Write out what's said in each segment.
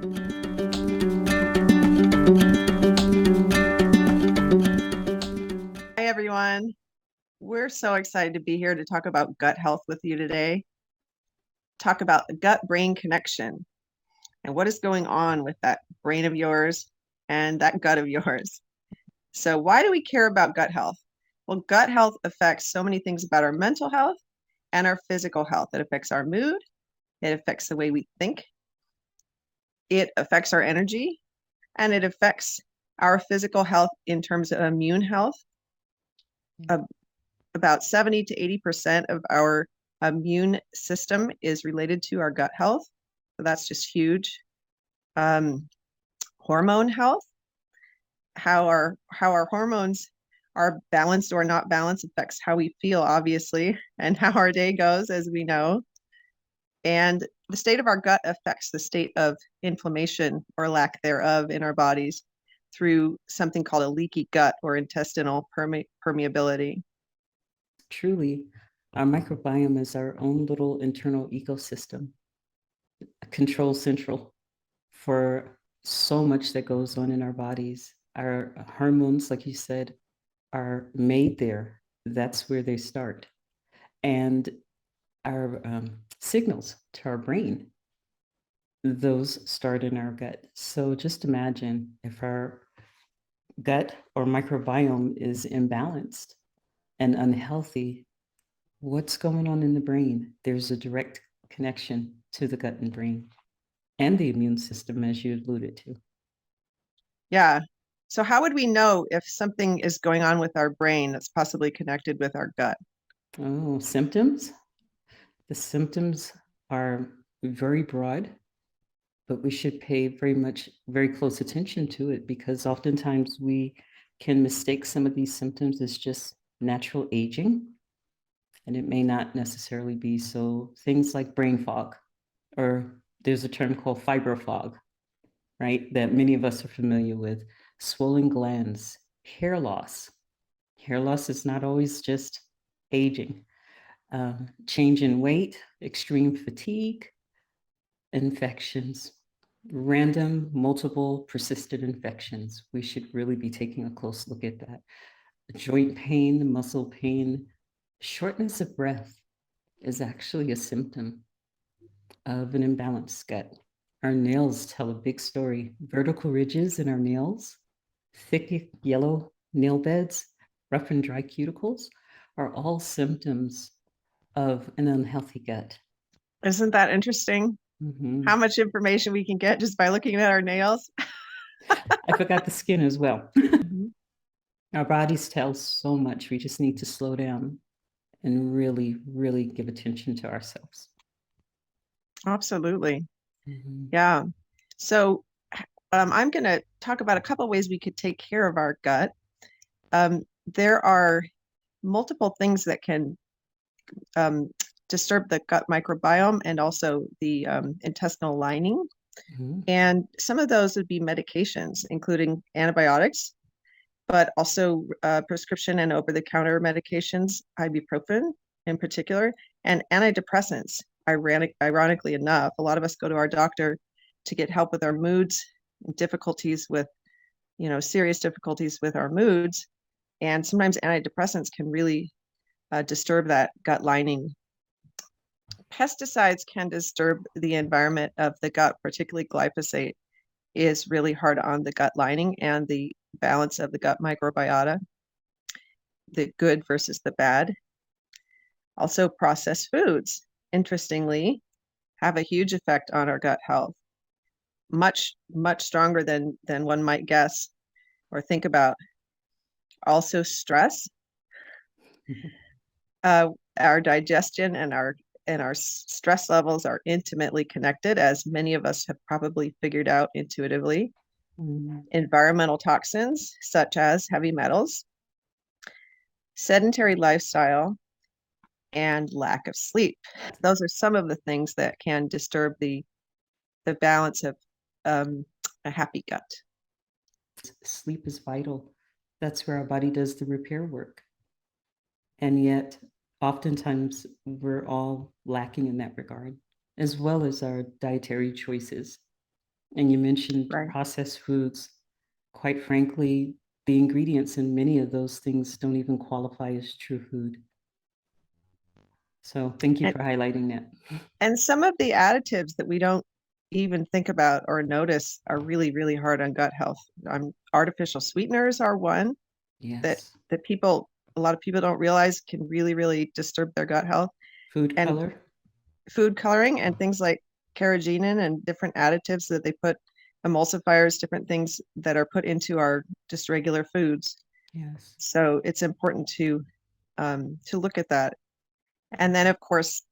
Hi, everyone. We're so excited to be here to talk about gut health with you today. Talk about the gut-brain connection and what is going on with that brain of yours and that gut of yours. So, why do we care about gut health? Well, gut health affects so many things about our mental health and our physical health. It affects our mood, it affects the way we think, it affects our energy, and it affects our physical health in terms of immune health. About 70 to 80% of our immune system is related to our gut health. So that's just huge. Hormone health, how our hormones are balanced or not balanced affects how we feel, obviously, and how our day goes, as we know. And the state of our gut affects the state of inflammation or lack thereof in our bodies through something called a leaky gut or intestinal permeability. Truly, our microbiome is our own little internal ecosystem, a control central for so much that goes on in our bodies. Our hormones, like you said, are made there. That's where they start. And our signals to our brain, those start in our gut. So just imagine if our gut or microbiome is imbalanced and unhealthy, what's going on in the brain? There's a direct connection to the gut and brain and the immune system, as you alluded to. Yeah. So how would we know if something is going on with our brain that's possibly connected with our gut? Oh, symptoms? The symptoms are very broad, but we should pay very close attention to it because oftentimes we can mistake some of these symptoms as just natural aging, and it may not necessarily be. So things like brain fog, or there's a term called fibro fog, right? That many of us are familiar with, swollen glands, hair loss. Hair loss is not always just aging. Change in weight, extreme fatigue, infections, random, multiple, persistent infections. We should really be taking a close look at that. Joint pain, muscle pain, shortness of breath is actually a symptom of an imbalanced gut. Our nails tell a big story. Vertical ridges in our nails, thick yellow nail beds, rough and dry cuticles are all symptoms of an unhealthy gut. Isn't that interesting? How much information we can get just by looking at our nails? I forgot the skin as well. Mhm. Our bodies tell so much. We just need to slow down and really, really give attention to ourselves. Absolutely. Yeah. So I'm going to talk about a couple ways we could take care of our gut. There are multiple things that can um, disturb the gut microbiome and also the intestinal lining. And some of those would be medications, including antibiotics, but also prescription and over-the-counter medications, ibuprofen in particular, and antidepressants. Ironically enough, a lot of us go to our doctor to get help with our moods, difficulties with, serious difficulties with our moods. And sometimes antidepressants can really disturb that gut lining. Pesticides can disturb the environment of the gut, particularly glyphosate is really hard on the gut lining and the balance of the gut microbiota, the good versus the bad. Also, processed foods, interestingly, have a huge effect on our gut health, much, much stronger than one might guess or think about. Also, stress, our digestion and our stress levels are intimately connected, as many of us have probably figured out intuitively. Environmental toxins, such as heavy metals, sedentary lifestyle, and lack of sleep. Those are some of the things that can disturb the balance of a happy gut. Sleep is vital. That's where our body does the repair work. And yet, oftentimes, we're all lacking in that regard, as well as our dietary choices. And you mentioned Right. processed foods. Quite frankly, the ingredients in many of those things don't even qualify as true food. So thank you And, for highlighting that. and some of the additives that we don't even think about or notice are really, really hard on gut health. Artificial sweeteners are one that Yes. a lot of people don't realize can really, really disturb their gut health. Food And color. food coloring and things like carrageenan and different additives that they put, emulsifiers, different things that are put into our just regular foods. Yes. So it's important to look at that. And then of course,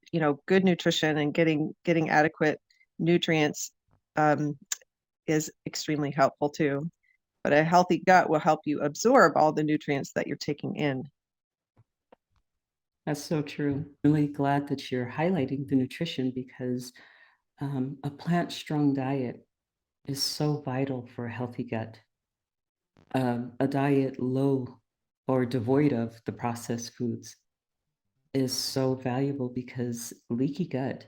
good nutrition and getting adequate nutrients um, is extremely helpful too. But a healthy gut will help you absorb all the nutrients that you're taking in. That's so true. Really glad that you're highlighting the nutrition because a plant-strong diet is so vital for a healthy gut. A diet low or devoid of the processed foods is so valuable because leaky gut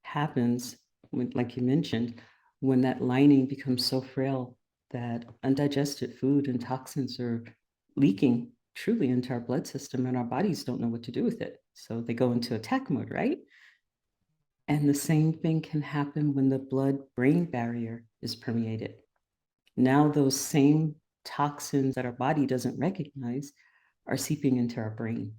happens when, like you mentioned, when that lining becomes so frail that undigested food and toxins are leaking truly into our blood system and our bodies don't know what to do with it. So they go into attack mode, right? And the same thing can happen when the blood-brain barrier is permeated. Now those same toxins that our body doesn't recognize are seeping into our brain.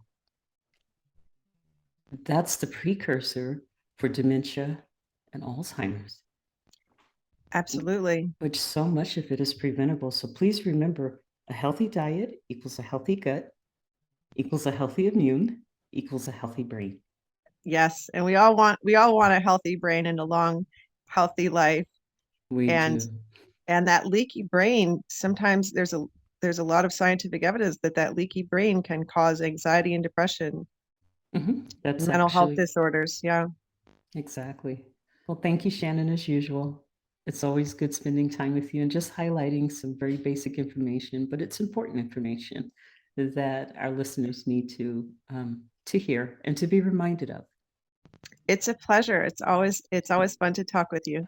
That's the precursor for dementia and Alzheimer's, Absolutely. which so much of it is preventable. So please remember, a healthy diet equals a healthy gut, equals a healthy immune, equals a healthy brain. Yes. And we all want a healthy brain and a long, healthy life. We And do. and that leaky brain, sometimes there's a lot of scientific evidence that leaky brain can cause anxiety and depression, That's mental health actually disorders. Yeah. exactly. Well, thank you, Shannon, as usual. It's always good spending time with you and just highlighting some very basic information, but it's important information that our listeners need to hear and to be reminded of. It's a pleasure. It's always fun to talk with you.